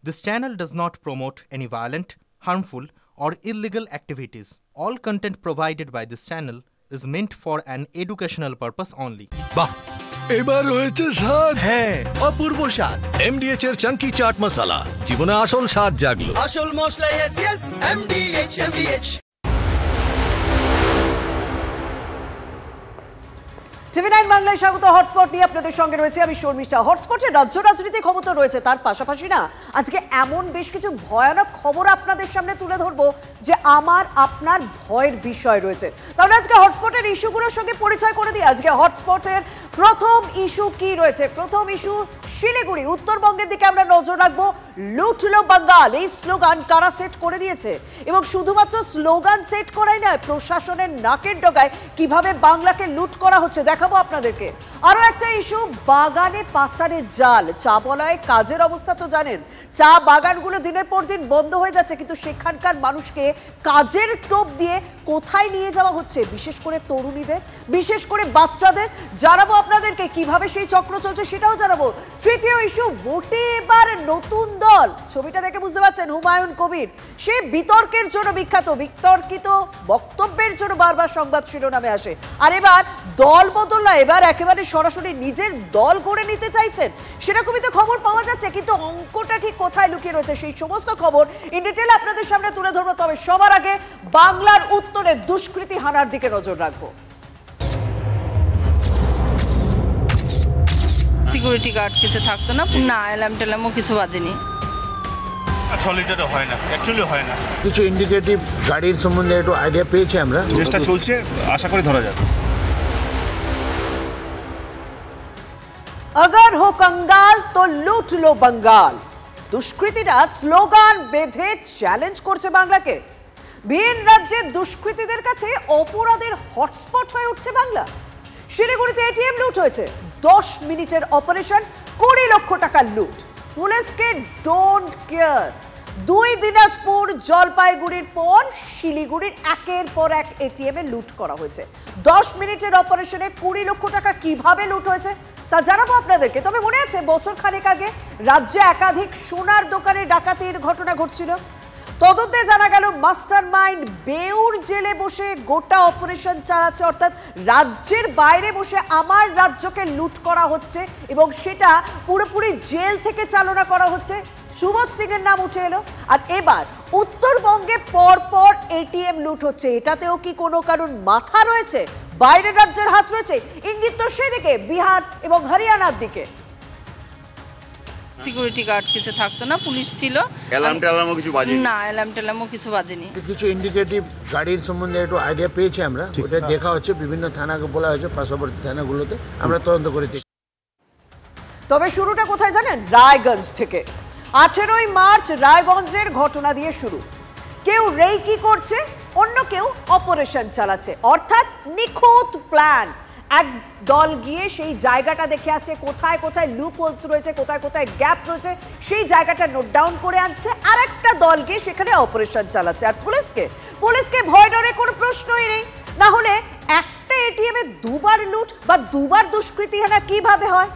This channel does not promote any violent, harmful, or illegal activities. All content provided by this channel is meant for an educational purpose only. বাহ এবার হয়েছে স্বাদ হ্যাঁ অপূর্ব স্বাদ এমডিএচ এর চাঙ্কি চাট মশলা জীবনে আসল স্বাদ জাগলো আসল মশলা এসএস এমডিএচ টিভি9 বাংলায় স্বাগত। হটস্পট নিয়ে আপনাদের সঙ্গে রয়েছে আমি শর্মিষ্ঠা। হটস্পটে রাজ্য রাজনীতির খবর তো রয়েছে, তার পাশাপাশি না আজকে এমন বেশ কিছু ভয়ানক খবর আপনাদের সামনে তুলে ধরবো যে আমার আপনার ভয়ের বিষয় রয়েছে। তাহলে আজকে হটস্পটের ইস্যুগুলোর সঙ্গে পরিচয় করে দিই। আজকে হটস্পটের প্রথম ইস্যু কি রয়েছে? প্রথম ইস্যু শিলিগুড়ি, উত্তরবঙ্গের দিকে আমরা নজর রাখবো। লুটলো বাঙ্গাল, এই স্লোগান কারা সেট করে দিয়েছে? এবং শুধুমাত্র স্লোগান সেট করাই নয়, প্রশাসনের নাকের ডগায় কিভাবে বাংলাকে লুট করা হচ্ছে দেখাবো আপনাদেরকে। আরো একটা ইস্যু, বাগানে পাচারের জাল। চা বলায় কাজের অবস্থা তো জানেন, চা বাগানগুলো দিনের পর দিন বন্ধ হয়ে যাচ্ছে, কিন্তু সেখানকার মানুষকে কাজের টোপ দিয়ে কোথায় নিয়ে যাওয়া হচ্ছে, বিশেষ করে তরুণীদের, বিশেষ করে বাচ্চাদের। জানাবো আপনাদেরকে কিভাবে সেই চক্র চলছে, সেটাও জানাবো। তৃতীয় ইস্যু, ভোটে এবার নতুন দল। ছবিটা দেখে বুঝতে পারছেন হুমায়ুন কবির, সে বিতর্কের জন্য বিখ্যাত, বিতর্কিত বক্তব্যের জন্য বারবার সংবাদ শিরোনামে আসে। আর এবার দল বদল না, এবার একেবারে সরাসরি নিজের দল গড়ে নিতে চাইছেন, সেরকমই তো খবর পাওয়া যাচ্ছে। কিন্তু অঙ্কটা ঠিক কোথায় লুকিয়ে রয়েছে, সেই সমস্ত খবর ইন ডিটেল আপনাদের সামনে তুলে ধরবো। তবে সবার আগে বাংলার উত্তরে দুষ্কৃতী হানার দিকে নজর রাখবো। সিকিউরিটি গার্ড কিছু থাকতো না, অ্যালার্ম টেলামও কিছু বাজেনি। সলিডারও হয় না, অ্যাকচুয়ালি হয় না। কিছু ইন্ডিকেটিভ গাড়ির সম্বন্ধে একটু আইডিয়া পেয়েছি আমরা, চেষ্টা চলছে, আশা করি ধরা যাবে। अगर हो कंगाल तो लूट लो बंगाल। দুষ্কৃতীরা স্লোগান বেঁধে চ্যালেঞ্জ করছে বাংলাকে। ভিন রাজ্যের দুষ্কৃতীদের কাছে অপরাধের হটস্পট হয়ে উঠছে বাংলা। শিলিগুড়িতে এটিএম লুট হয়েছে, 10 মিনিটের অপারেশন, 20 লক্ষ টাকার লুট। পুলিশকে ডোন্ট কেয়ার। 2 দিনাজপুর জলপাইগুড়ির পর শিলিগুড়ির একের পর এক এটিএম এ লুট করা হয়েছে। 10 মিনিটের অপারেশনে 20 লক্ষ টাকা কিভাবে লুট হয়েছে তা জানাবো আপনাদেরকে। তবে মনে আছে বছর খানেক আগে রাজ্যে একাধিক সোনার দোকানে ডাকাতির ঘটনা ঘটছিল। তদন্তে জানা গেল মাস্টার মাইন্ড বেউর জেলে বসে গোটা অপারেশন চালাচ্ছে, অর্থাৎ রাজ্যের বাইরে বসে আমার রাজ্যকে লুট করা হচ্ছে এবং সেটা পুরোপুরি জেল থেকে চালনা করা হচ্ছে। সুবোধ সিং এর নাম উঠে এলো। আর এবার উত্তরবঙ্গে পরপর এটিএম লুট হচ্ছে, এটাতেও কি কোনো কারণ মাথা রয়েছে? বাইরের রাজ্যের হাত রয়েছে? ইঙ্গিত তো সেদিকে, বিহার এবং হরিয়ানার দিকে। সিকিউরিটি গার্ড কিছু থাকতো না, পুলিশ ছিল, অ্যালার্ম টেলার্মও কিছু বাজেনি। অ্যালার্ম টেলামও কিছু বাজেনি। কিছু ইন্ডিকেটিভ গাড়ির সম্বন্ধে একটু আইডিয়া পেয়েছি আমরা, ওটা দেখা হচ্ছে, বিভিন্ন থানাকে বলা হয়েছে, পার্শ্ববর্তী থানাগুলোতে আমরা তদন্ত করে দেখি। তবে শুরুটা কোথায় জানেন? রায়গঞ্জ থেকে। 18ই মার্চ রায়গঞ্জের ঘটনা দিয়ে শুরু। কেউ রেকি করছে, অন্য কেউ অপারেশন চালাচ্ছে, অর্থাৎ নিখুঁত প্ল্যান। এক দল গিয়ে সেই জায়গাটা দেখে আসছে, কোথায় কোথায় লুপ হোলস রয়েছে, কোথায় কোথায় গ্যাপ রয়েছে, সেই জায়গাটা নোট ডাউন করে আনছে। আর একটা দল গিয়ে সেখানে অপারেশন চালাচ্ছে। আর পুলিশকে ভয় ডরে কোনো প্রশ্নই নেই। না হলে একটা এটিএম এ দুবার লুট বা দুবার দুষ্কৃতী হানা কিভাবে হয়?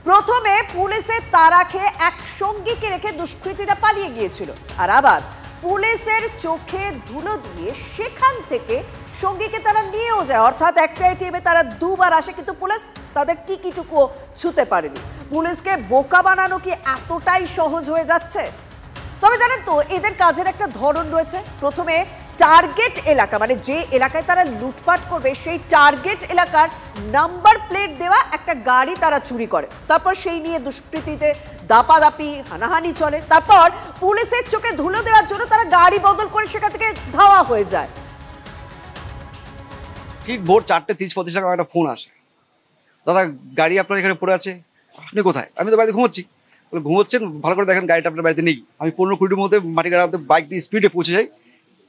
প্রথমে পুলিশের তাড়া খেয়ে এক সঙ্গীকে রেখে দুষ্কৃতীরা পালিয়ে গিয়েছিল, আর আবার পুলিশের চোখে ধুলো দিয়ে সেখান থেকে সঙ্গীকে তারা নিয়েও যায়। অর্থাৎ একটা এটিএমে তারা দুবার আসে, কিন্তু পুলিশ তাদের টিকিটুকুও ছুঁতে পারেনি। পুলিশকে বোকা বানানো কি এতটাই সহজ হয়ে যাচ্ছে? তবে জানেন তো এদের কাজের একটা ধরন রয়েছে। প্রথমে টার্গেট এলাকা, মানে যে এলাকায় তারা লুটপাট করবে সেই টার্গেট এলাকার নাম্বার প্লেট দেওয়া একটা গাড়ি তারা চুরি করে। তারপর সেই নিয়ে দুষ্কৃতীতে দাপাদাপি হানাহানি চলে। তারপর পুলিশের চোখে ধুলো দেওয়ার জন্য তারা গাড়ি বদল করে সেখান থেকে ধাওয়া হয়ে যায়। ঠিক ভোর 4:30-35 টাকা একটা ফোন আসে, দাদা গাড়ি আপনার এখানে পড়ে আছে, আপনি কোথায়? আমি তো বাড়িতে ঘুমোচ্ছি। ঘুমোচ্ছেন, ভালো করে দেখেন গাড়িটা আপনার বাড়িতে নেই। আমি 15-20 মধ্যে মাটিগাড়াতে বাইক নিয়ে স্পিডে পৌঁছে যাই,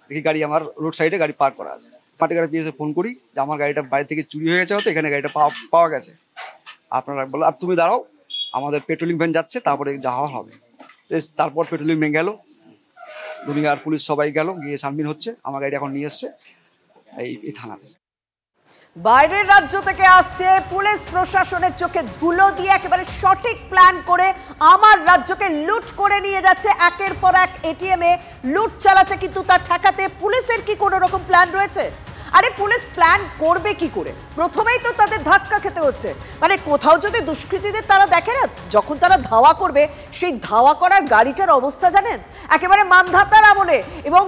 দেখি গাড়ি আমার রোড সাইডে গাড়ি পার্ক করা আছে। মাটিগাড়া পিএসে ফোন করি যে আমার গাড়িটা বাড়ি থেকে চুরি হয়ে গেছে, হয়তো এখানে গাড়িটা পাওয়া গেছে। আপনারা বললো আর তুমি দাঁড়াও, আমাদের পেট্রোলিং ভ্যান যাচ্ছে, তারপরে যাওয়া হবে। তারপর পেট্রোলিং ভ্যান গেল, দুনিয়া আর পুলিশ সবাই গেল, গিয়ে সামনে হচ্ছে। আমার গাড়ি এখন নিয়ে এসছে এই থানাতে। বাইরের রাজ্য থেকে আসছে, পুলিশ প্রশাসনের চোখে ধুলো দিয়ে একেবারে সঠিক প্ল্যান করে আমার রাজ্যকে লুট করে নিয়ে যাচ্ছে, একের পর এক এটিএমে লুট চালাচ্ছে, কিন্তু তা ঠেকাতে পুলিশের কি কোনো রকম প্ল্যান রয়েছে? আরে পুলিশ প্ল্যান করবে কি করে? প্রথমেই তো তাদের ধাক্কা খেতে হচ্ছে। মানে কোথাও যদি দুষ্কৃতীদের তারা দেখে না, যখন তারা ধাওয়া করবে, সেই ধাওয়া করার গাড়িটার অবস্থা জানেন একেবারে মানধাতার আমলে এবং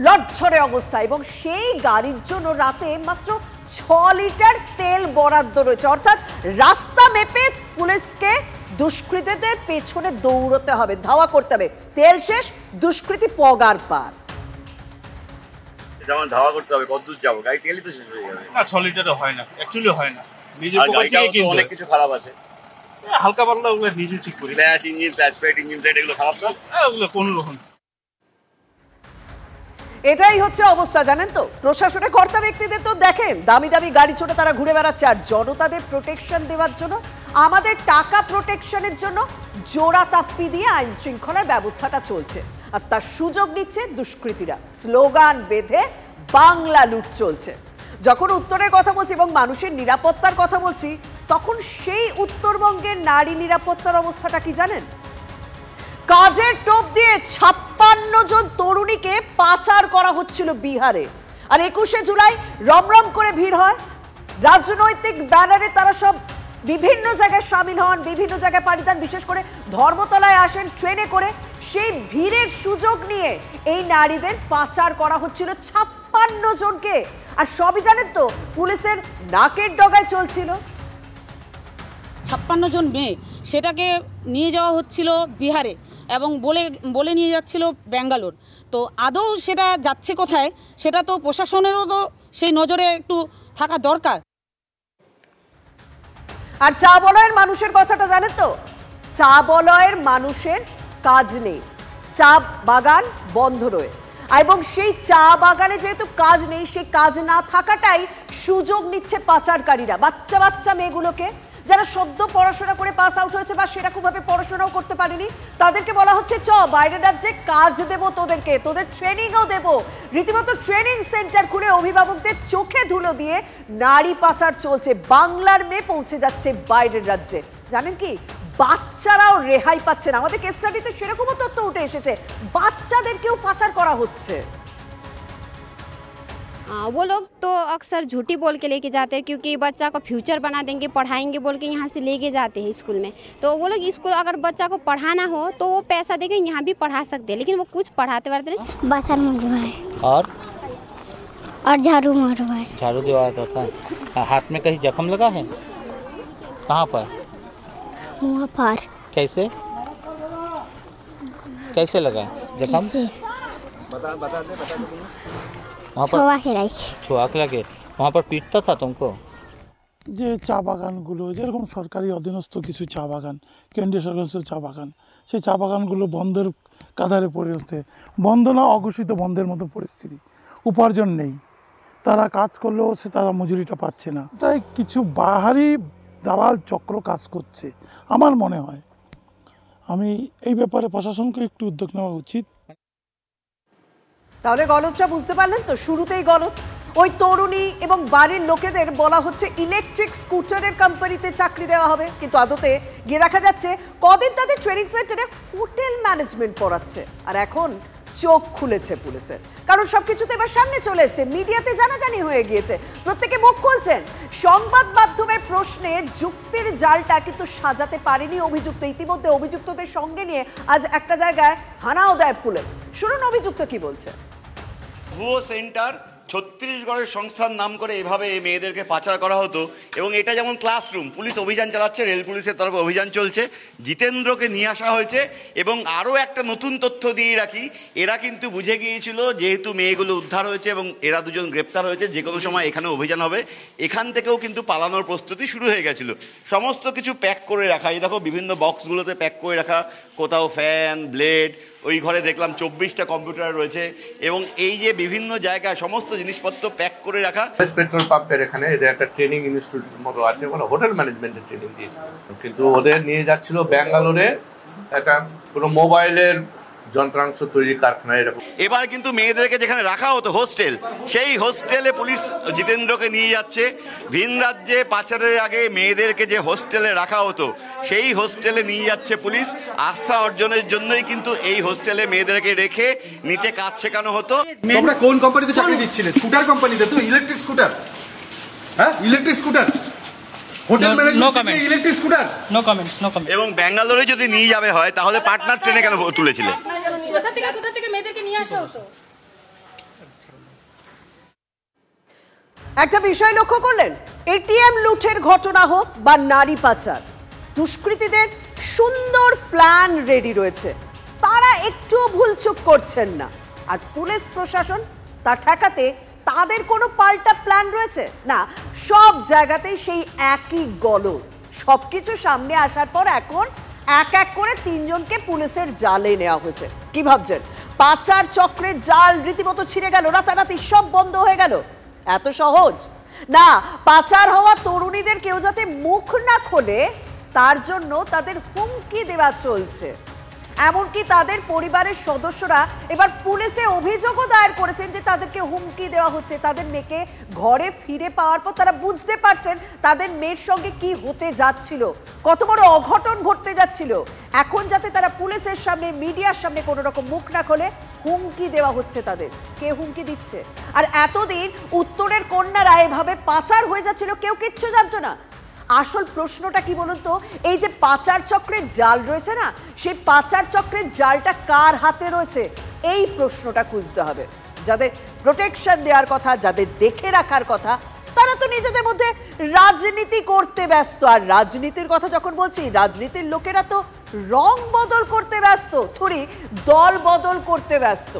লটঝড়ে অবস্থা, এবং সেই গাড়ির জন্য রাতে মাত্র 6 লিটার তেল বরাদ্দ রয়েছে। অর্থাৎ রাস্তা মেপে পুলিশকে দুষ্কৃতীদের পেছনে দৌড়তে হবে, ধাওয়া করতে হবে। তেল শেষ, দুষ্কৃতী পগার পার। যেমন ধাওয়া করতে হবে, কতদূর যাবো, গাড়ি তেলই তো শেষ হয়ে যাবে। না 6 লিটারও হয় না, অ্যাকচুয়ালি হয় না। নিজের পকেট থেকে কিনতে অনেক কিছু খারাপ আছে, হালকা পাতলা ওগুলো নিজে ঠিক করি। Flash engine, flash plate, engine plate এগুলো খারাপ না, ওগুলো কোনো রকম। এটাই হচ্ছে অবস্থা, জানেন তো। প্রশাসনের কর্তা ব্যক্তিদের তো দেখেন দামি দামি গাড়ি ছোটে তারা ঘুরে বেড়াচ্ছে, আর জনতাদের প্রোটেকশন দেওয়ার জন্য, আমাদের টাকা প্রোটেকশনের জন্য জোড়া তাপ্পি দিয়ে আইন শৃঙ্খলার ব্যবস্থাটা চলছে, আর তার সুযোগ নিচ্ছে দুষ্কৃতীরা। স্লোগান বেঁধে বাংলা লুট চলছে। যখন উত্তরের কথা বলছি এবং মানুষের নিরাপত্তার কথা বলছি, তখন সেই উত্তরবঙ্গের নারী নিরাপত্তার অবস্থাটা কি জানেন? কাজের টোপ দিয়ে 56 জন তরুণীকে পাচার করা হচ্ছিল বিহারে। আর 21শে জুলাই রমরম করে ভিড় হয়, রাজনৈতিক ব্যানারে তারা সব বিভিন্ন জায়গায় সামিল হন, বিভিন্ন জায়গায় পাড়ি দেন, বিশেষ করে ধর্মতলায় আসেন ট্রেনে করে। সেই ভিড়ের সুযোগ নিয়ে এই নারীদের পাচার করা হচ্ছিল 56 জনকে। আর সবই জানেন তো পুলিশের নাকের ডগায় চলছিল। 56 জন মেয়ে, সেটাকে নিয়ে যাওয়া হচ্ছিল বিহারে এবং বলে নিয়ে যাচ্ছিল ব্যাঙ্গালোর। তো আদৌ সেটা যাচ্ছে কোথায়, সেটা তো প্রশাসনেরও তো সেই নজরে একটু থাকা দরকার। আর চা বলয়ের মানুষের কথাটা জানেন তো, চা বলয়ের মানুষের কাজ নেই, চা বাগান বন্ধ রয়ে, এবং সেই চা বাগানে যেহেতু কাজ নেই, সেই কাজ না থাকাটাই সুযোগ নিচ্ছে পাচারকারীরা। বাচ্চা বাচ্চা মেয়েগুলোকে, যারা সদ্য পড়াশোনা করে পাস আউট হয়েছে বা সেরকমভাবে পড়াশোনাও করতে পারেনি, তাদেরকে বলা হচ্ছে চ বাইরের রাজ্যে কাজ দেবো তোদেরকে, তোদের ট্রেনিংও দেবো। রীতিমতো ট্রেনিং সেন্টার খুলে অভিভাবকদের চোখে ধুলো দিয়ে নারী পাচার চলছে। বাংলার মেয়ে পৌঁছে যাচ্ছে বাইরের রাজ্যে। জানেন কি, বাচ্চারাও রেহাই পাচ্ছে না। আমাদের কেস স্টাডিতে সেরকমও তথ্য উঠে এসেছে, বাচ্চাদেরকেও পাচার করা হচ্ছে। वो लोग तो अक्सर झूठी बोल के लेके जाते हैं, क्योंकि बच्चा को फ्यूचर बना देंगे, पढ़ाएंगे बोल के यहाँ से लेके जाते हैं स्कूल में। तो वो लोग स्कूल अगर बच्चा को पढ़ाना हो तो वो पैसा देके यहाँ भी पढ़ा सकते हैं, लेकिन वो कुछ पढ़ाते वढ़ाते नहीं। बसन मुझे है और झाड़ू मारवा है। झाड़ू दिवाया था। हाथ में कहीं जख्म लगा है? कहाँ पर? वहाँ पर। कैसे कैसे लगा जख्म? बता दे ছোঁয়া লাগে। वहाँ पर पीटता था तुमको? যে চা বাগানগুলো, যেরকম সরকারি অধীনস্থ কিছু চা বাগান, কেন্দ্রীয় সরকারের চা বাগান, সেই চা বাগানগুলো বন্ধের কাঁধারে পড়ে আসছে। বন্ধ না, অঘোষিত বন্ধের মতো পরিস্থিতি, উপার্জন নেই, তারা কাজ করলেও তারা মজুরিটা পাচ্ছে না। তাই কিছু বাহারি দালাল চক্র কাজ করছে আমার মনে হয়। আমি এই ব্যাপারে প্রশাসনকে একটু উদ্যোগ নেওয়া উচিত। তাহলে গলতটা বুঝতে পারলেন তো, শুরুতেই গলত। ওই তরুণী এবং বাড়ির লোকেদের বলা হচ্ছে ইলেকট্রিক স্কুটারের কোম্পানিতে চাকরি দেওয়া হবে, কিন্তু আদতে গিয়ে দেখা যাচ্ছে কদিন তাদের ট্রেনিং সেন্টারে হোটেল ম্যানেজমেন্ট পড়াচ্ছে। আর এখন চোখ খুলেছে পুলিশের, কারণ সবকিছুতে এবার সামনে চলে এসছে, মিডিয়াতে জানাজানি হয়ে গিয়েছে, প্রত্যেকে মুখ খুলছেন। সংবাদ মাধ্যমের প্রশ্নে যুক্তির জালটা কিন্তু সাজাতে পারেনি অভিযুক্ত। ইতিমধ্যে অভিযুক্তদের সঙ্গে নিয়ে আজ একটা জায়গায় হানাও দেয় পুলিশ। শুনুন অভিযুক্ত কি বলছে। ভুয়ো সেন্টার, ছত্তিশগড়ের সংস্থার নাম করে এভাবে এই মেয়েদেরকে পাচার করা হতো, এবং এটা যেমন ক্লাসরুম, পুলিশ অভিযান চালাচ্ছে, রেল পুলিশের তরফে অভিযান চলছে, জিতেন্দ্রকে নিয়ে আসা হয়েছে। এবং আরও একটা নতুন তথ্য দিয়ে রাখি, এরা কিন্তু বুঝে গিয়েছিল যেহেতু মেয়েগুলো উদ্ধার হয়েছে এবং এরা দুজন গ্রেপ্তার হয়েছে, যে কোনো সময় এখানে অভিযান হবে, এখান থেকেও কিন্তু পালানোর প্রস্তুতি শুরু হয়ে গেছিলো। সমস্ত কিছু প্যাক করে রাখা, এই দেখো বিভিন্ন বক্সগুলোতে প্যাক করে রাখা, কোথাও ফ্যান, ব্লেড, ওই ঘরে দেখলাম 24টা কম্পিউটার রয়েছে, এবং এই যে বিভিন্ন জায়গায় সমস্ত জিনিসপত্র প্যাক করে রাখা। পেট্রোল পাম্পের এখানে এদের একটা ট্রেনিং ইনস্টিটিউটের মতো আছে, মানে হোটেল ম্যানেজমেন্টের ট্রেনিং দিয়েছে, কিন্তু ওদের নিয়ে যাচ্ছিল ব্যাঙ্গালোরে একটা কোনো মোবাইলের যন্ত্রাংশ তৈরির কারখানা এরকম। এবার কিন্তু মেয়েদেরকে যেখানে রাখা হতো হোস্টেল, সেই হোস্টেলে পুলিশ জিতেন্দ্রকে নিয়ে যাচ্ছে। ভিন রাজ্যে পাচারের আগে মেয়েদেরকে যে হোস্টেলে রাখা হতো সেই হোস্টেলে নিয়ে যাচ্ছে পুলিশ। আস্থা অর্জনের জন্যই কিন্তু এই হোস্টেলে মেয়েদেরকে রেখে নিচে কাজ শেখানো হতো। তোমরা কোন কোম্পানিতে চাকরি দিচ্ছিলে? স্কুটার কোম্পানিতে তো, ইলেকট্রিক স্কুটার, হ্যাঁ electric scooter, hotel management electric scooter. No comments, no comments. এবং ব্যাঙ্গালোরে যদি নিয়ে যাবে হয় তাহলে পার্টনার ট্রেনে কেন তুলেছিলে? কোথা থেকে মেয়েদেরকে নিয়ে আসা হতো? একটা বিষয় লক্ষ্য করলেন, এটিএম লুটের ঘটনা হোক বা নারী পাচার, দুষ্কৃতীদের সুন্দর প্ল্যান রেডি রয়েছে, তারা একটু ভুলচুক করছেন না। আর পুলিশ প্রশাসন তা ঠেকাতে তাদের কোনো পাল্টা প্ল্যান রয়েছে না, সব জায়গাতেই সেই একই গলদ। সবকিছু সামনে আসার পর এখন এক এক করে 3 জনকে পুলিশের জালে নেওয়া হয়েছে। কি ভাবছেন পাচার চক্রের জাল রীতিমতো ছিঁড়ে গেল, রাতারাতি সব বন্ধ হয়ে গেল? এত সহজ না। পাচার হওয়া তরুণীদের কেউ যাতে মুখ না খোলে তার জন্য তাদের হুমকি দেওয়া চলছে। এমনকি তাদের পরিবারের সদস্যরা এবার পুলিশে অভিযোগও দায়ের করেছেন যে তাদেরকে হুমকি দেওয়া হচ্ছে। তাদের মেয়েকে ঘরে ফিরে পাওয়ার পর তারা বুঝতে পারছেন তাদের মেয়ের সঙ্গে কি হতে যাচ্ছিল, কত বড় অঘটন ঘটতে যাচ্ছিল। এখন যাতে তারা পুলিশের সামনে, মিডিয়ার সামনে কোনো রকম মুখ না খোলে হুমকি দেওয়া হচ্ছে তাদের। কে হুমকি দিচ্ছে? আর এতদিন উত্তরের কন্যারা এভাবে পাচার হয়ে যাচ্ছিল, কেউ কিচ্ছু জানতো না। আসল প্রশ্নটা কি বলুন তো, এই যে পাচার চক্রের জাল রয়েছে না, সেই পাচার চক্রের জালটা কার হাতে রয়েছে এই প্রশ্নটা খুঁজতে হবে। যাদের প্রোটেকশন দেওয়ার কথা, যাদের দেখে রাখার কথা, তারা তো নিজেদের মধ্যে রাজনীতি করতে ব্যস্ত। আর রাজনীতির কথা যখন বলছি, রাজনীতির লোকেরা তো রং বদল করতে ব্যস্ত, থোড়ি দল বদল করতে ব্যস্ত।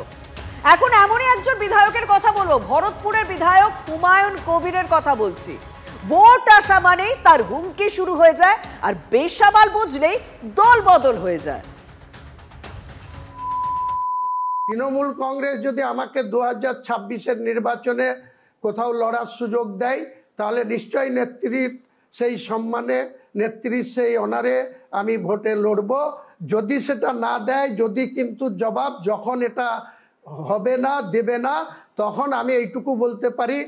এখন এমনই একজন বিধায়কের কথা বলবো, ভরতপুরের বিধায়ক হুমায়ুন কবিরের কথা বলছি। ভোট আসা মানেই তার হুমকি শুরু হয়ে যায়, আর বেসামাল বুঝলেই দল বদল হয়ে যায়। তৃণমূল কংগ্রেস যদি আমাকে 2026-এর নির্বাচনে কোথাও লড়ার সুযোগ দেয়, তাহলে নিশ্চয়ই নেত্রীর সেই সম্মানে, নেত্রীর সেই অনারে আমি ভোটে লড়ব। যদি সেটা না দেয়, যদি কিন্তু জবাব যখন এটা হবে না, দেবে না, তখন আমি এইটুকু বলতে পারি,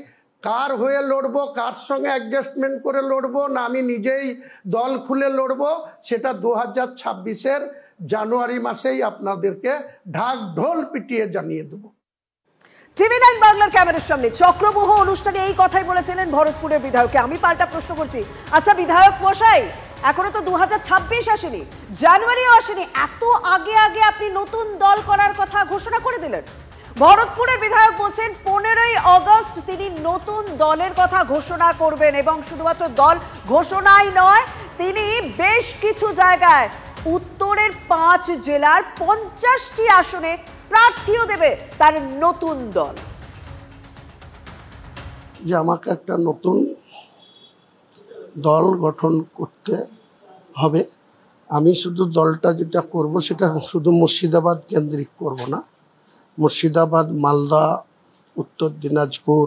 কার হয়ে লড়বো, কার সঙ্গে অ্যাডজাস্টমেন্ট করে লড়বো, না আমি নিজেই দল খুলে লড়বো, সেটা 2026-এর জানুয়ারি মাসেই আপনাদেরকে ঢাক ঢোল পিটিয়ে জানিয়ে দেবো। TV9 বাংলার ক্যামেরার সামনে চক্রবুহ অনুষ্ঠানে এই কথাই বলেছিলেন ভরতপুরের বিধায়ককে। আমি পাল্টা প্রশ্ন করছি, আচ্ছা বিধায়ক মশাই, এখনো তো 2026 আসেনি, জানুয়ারিও আসেনি, এত আগে আগে আপনি নতুন দল করার কথা ঘোষণা করে দিলেন। ভরতপুরের বিধায়ক বলছেন 15ই আগস্ট তিনি নতুন দলের কথা ঘোষণা করবেন, এবং শুধুমাত্র দল ঘোষণাই নয়, তিনি বেশ কিছু জায়গায় উত্তরের 5 জেলার 50টি আসনে প্রার্থীও দেবে তার নতুন দল। যে আমাকে একটা নতুন দল গঠন করতে হবে। আমি শুধু দলটা যেটা করব সেটা শুধু মুর্শিদাবাদ কেন্দ্রিক করব না, মুর্শিদাবাদ, মালদা, উত্তর দিনাজপুর,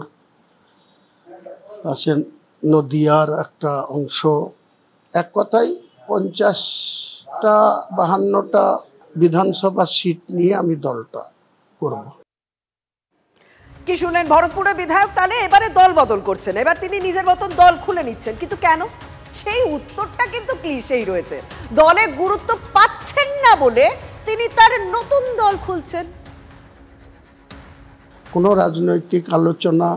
আছে নদিয়ার একটা অংশ, এক কথায় 50টা 52টা বিধানসভা সিট নিয়ে আমি দলটা করব। কি শুনলেন ভরতপুরের বিধায়ক? তাহলে এবারে দল বদল করছেন, এবার তিনি নিজের মতন দল খুলে নিচ্ছেন, কিন্তু কেন? সেই উত্তরটা কিন্তু ক্লিশেই রয়েছে। দলে গুরুত্ব পাচ্ছেন না বলে তিনি তার নতুন দল খুলছেন। কোনো রাজনৈতিক আলোচনা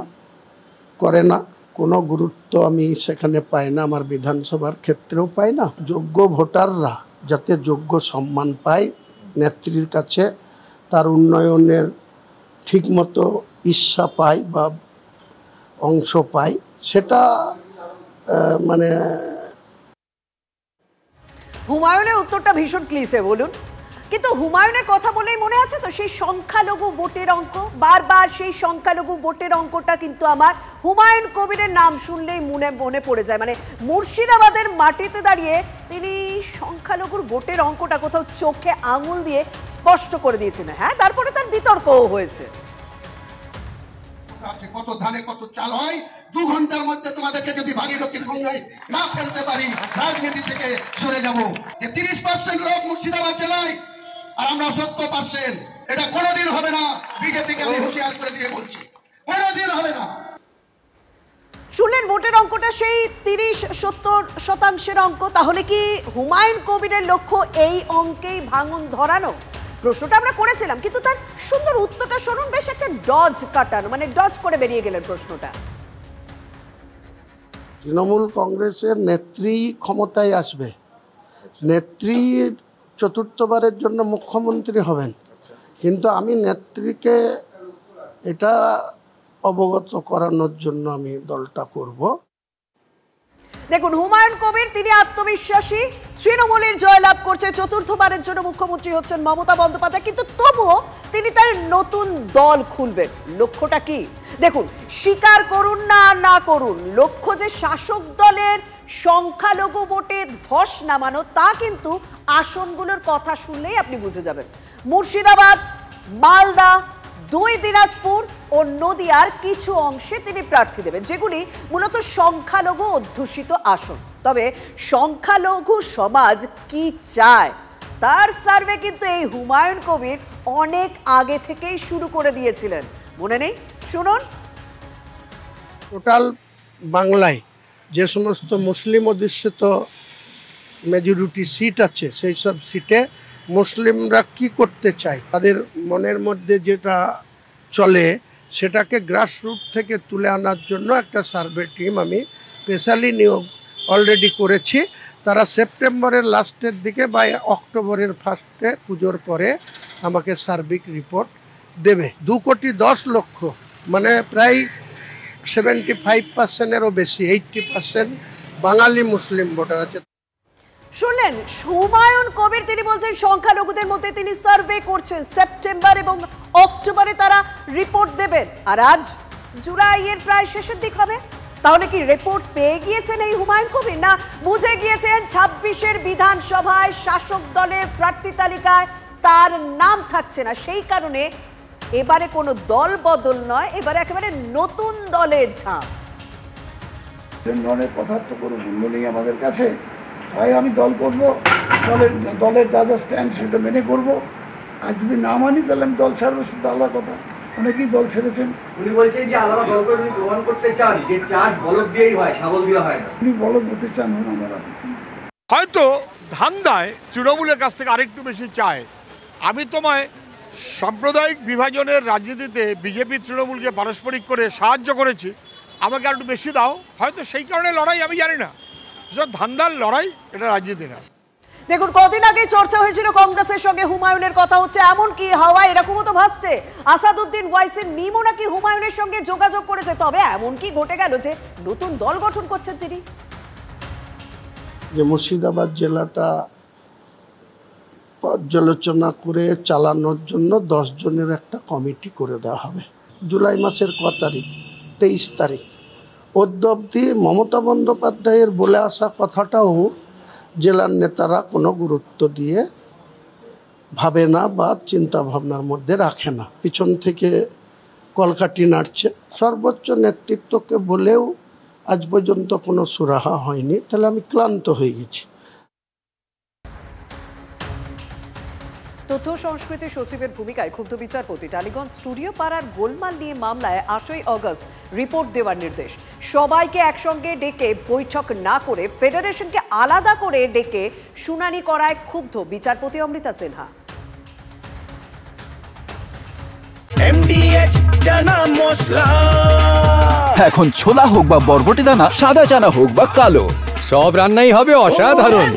করে না, কোনো গুরুত্ব আমি সেখানে পাই না, আমার বিধানসভার ক্ষেত্রেও পাই না। যোগ্য ভোটাররা যাতে যোগ্য সম্মান পায়, নেত্রীর কাছে তার উন্নয়নের ঠিকমতো ইচ্ছা পায় বা অংশ পায়, সেটা মানে হুমায়ুনের উত্তরটা ভীষণ ক্লিশে বলুন, কিন্তু হুমায়ুনের কথা বলেই মনে আছে তো সেই সংখ্যালঘু ভোটের অঙ্ক, বারবার সেই সংখ্যালঘু ভোটের অঙ্কটা কিন্তু আমার হুমায়ুন কবিরের নাম শুনলেই মনে পড়ে যায়। মানে মুর্শিদাবাদের মাটিতে দাঁড়িয়ে তিনি সংখ্যালঘুর ভোটের অঙ্কটা কোথাও চোখে আঙুল দিয়ে স্পষ্ট করে দিয়েছেন। হ্যাঁ, তারপরে তার বিতর্কও হয়েছে। কত ধানে কত চাল হয়, 2 ঘন্টার মধ্যে তোমাদেরকে যদি ভাগীরথীর গঙ্গায় না ফেলতে পারি, রাজনীতি থেকে সরে যাব। 30% লোক মুর্শিদাবাদ জেলায় আর আমরা 70%। এটা কোনোদিন হবে না, বিজেপিকে আমি হুঁশিয়ার করে দিয়ে বলছি, কোনোদিন হবে না। শুনলেন ভোটের অঙ্কটা সেই 30-70% অঙ্ক। তাহলে কি হুমায়ুন কবিরের লক্ষ্য এই অঙ্কেই ভাঙন ধরানো? প্রশ্নটা আমরা করেছিলাম, কিন্তু তার সুন্দর উত্তরটা শুনুন, বেশ একটা ডজ কাটানো, মানে ডজ করে বেরিয়ে গেলেন প্রশ্নটা। তৃণমূল কংগ্রেসের নেত্রী ক্ষমতায় আসবে, নেত্রী চতুর্থবারের জন্য মুখ্যমন্ত্রী হবেন, কিন্তু আমি নেত্রীকে এটা অবগত করানোর জন্য আমি দলটা করব। দেখুন, হুমায়ুন কবির তিনি আত্মবিশ্বাসী, তৃণমূলের জয়লাভ করছে, চতুর্থবারের জন্য মুখ্যমন্ত্রী হচ্ছেন মমতা বন্দ্যোপাধ্যায়, কিন্তু তবুও তিনি তার নতুন দল খুলবেন। লক্ষ্যটা কি দেখুন, স্বীকার করুন না করুন, লক্ষ্য যে শাসক দলের সংখ্যালঘু ভোটে ধস নামানো, তা কিন্তু আসনগুলোর কথা শুনলেই আপনি বুঝে যাবেন। মুর্শিদাবাদ, মালদা, 2 দিনাজপুর ও নদিয়ার কিছু অংশে তিনি প্রার্থী দেবেন, যেগুলি মূলত সংখ্যালঘু অধ্যুষিত আসন। তবে সংখ্যালঘু সমাজ কি চায় তার সার্ভে কিন্তু এই হুমায়ুন কবির অনেক আগে থেকেই শুরু করে দিয়েছিলেন, মনে নেই? শুনুন। টোটাল বাংলায় যে সমস্ত মুসলিম অধ্যুষিত মেজরিটি সিট আছে, সেই সব সিটে মুসলিমরা কি করতে চায়, তাদের মনের মধ্যে যেটা চলে সেটাকে গ্রাসরুট থেকে তুলে আনার জন্য একটা সার্ভে টিম আমি স্পেশালি নিয়োগ অলরেডি করেছি। তারা সেপ্টেম্বরের লাস্টের দিকে বা অক্টোবরের ফার্স্টে পুজোর পরে আমাকে সার্বিক রিপোর্ট দেবে। 2,10,00,000 মানে প্রায় 75%-এরও বেশি, 80% বাঙালি মুসলিম ভোটার আছে। শুনলেন হুমায়ুন কবির, তিনি বলছেন সংখ্যালঘুদের মধ্যে তিনি সার্ভে করছেন, সেপ্টেম্বর এবং অক্টোবরে তারা রিপোর্ট দেবেন। আর আজ জুলাইয়ের প্রায় শেষের দিক হবে। তাহলে কি রিপোর্ট পেয়ে গিয়েছেন এই হুমায়ুন কবির, না বুঝে গিয়েছেন 26-এর বিধানসভায় শাসক দলের প্রার্থী তালিকায় তার নাম থাকছে না, সেই কারণে এবারে কোনো দল বদল নয়, এবারে একেবারে নতুন দলের ঝাঁপ। দলের কথা তো কোনো মূল্য নেই আমাদের কাছে, তাই আমি দল করব, দলের যা যা স্ট্যান্ড সেটা মেনে করব, আর যদি না মানি তাহলে আমি দল ছাড়বো, সেটা আলাদা কথা। অনেকেই দল ছেড়েছেন। উনি বলছেন যে আলাদা দল করে উনি প্রমাণ করতে চান যে চাষ বলদ দিয়েই হয়, ছাগল দিয়ে হয় না। উনি বলদ হতে চান, আমরা হয়তো ধান্দায় তৃণমূলের কাছ থেকে আরেকটু বেশি চায়। আমি তোমায় সাম্প্রদায়িক বিভাজনের রাজনীতিতে বিজেপি তৃণমূলকে পারস্পরিক করে সাহায্য করেছি, আমাকে আর একটু বেশি দাও, হয়তো সেই কারণে লড়াই, আমি জানি না। ধান্দার লড়াই, এটা রাজনীতি না। দেখুন, কদিন আগে চর্চা হয়েছিল কংগ্রেসের সঙ্গে হুমায়ুনের কথা হচ্ছে, এমনকি হাওয়া এরকমও তো ভাসছে আসাদুদ্দিন ওয়াইসির মিমও নাকি হুমায়ুনের সঙ্গে যোগাযোগ করেছে। তবে এমন কি ঘটে গেল যে নতুন দল গঠন করছেন তিনি? যে মুর্শিদাবাদ জেলাটা পর্যালোচনা করে চালানোর জন্য 10 জনের একটা কমিটি করে দেওয়া হবে। জুলাই মাসের ক তারিখ? 23 তারিখ। অদ্যাবধি মমতা বন্দ্যোপাধ্যায়ের বলে আসা কথাটাও জেলার নেতারা কোনো গুরুত্ব দিয়ে ভাবে না বা চিন্তা ভাবনার মধ্যে রাখে না, পিছন থেকে কলকাঠি নাড়ছে। সর্বোচ্চ নেতৃত্বকে বলেও আজ পর্যন্ত কোনো সুরাহা হয়নি, তাহলে আমি ক্লান্ত হয়ে গেছি। তথ্য সংস্কৃতি সচিবের ভূমিকায় ক্ষুব্ধ বিচারপতি, টালিগঞ্জ স্টুডিও পাড়ার গোলমাল নিয়ে মামলায় 8ই আগস্ট রিপোর্ট দেওয়ার নির্দেশ। সবাইকে একসঙ্গে ডেকে বৈঠক না করে ফেডারেশনকে আলাদা করে ডেকে শুনানি করায় ক্ষুব্ধ বিচারপতি অমৃতা সিনহা। এখন ছোলা হোক বা বরবটি দানা, সাদা চানা হোক বা কালো, সব রান্নাই হবে অসাধারণ।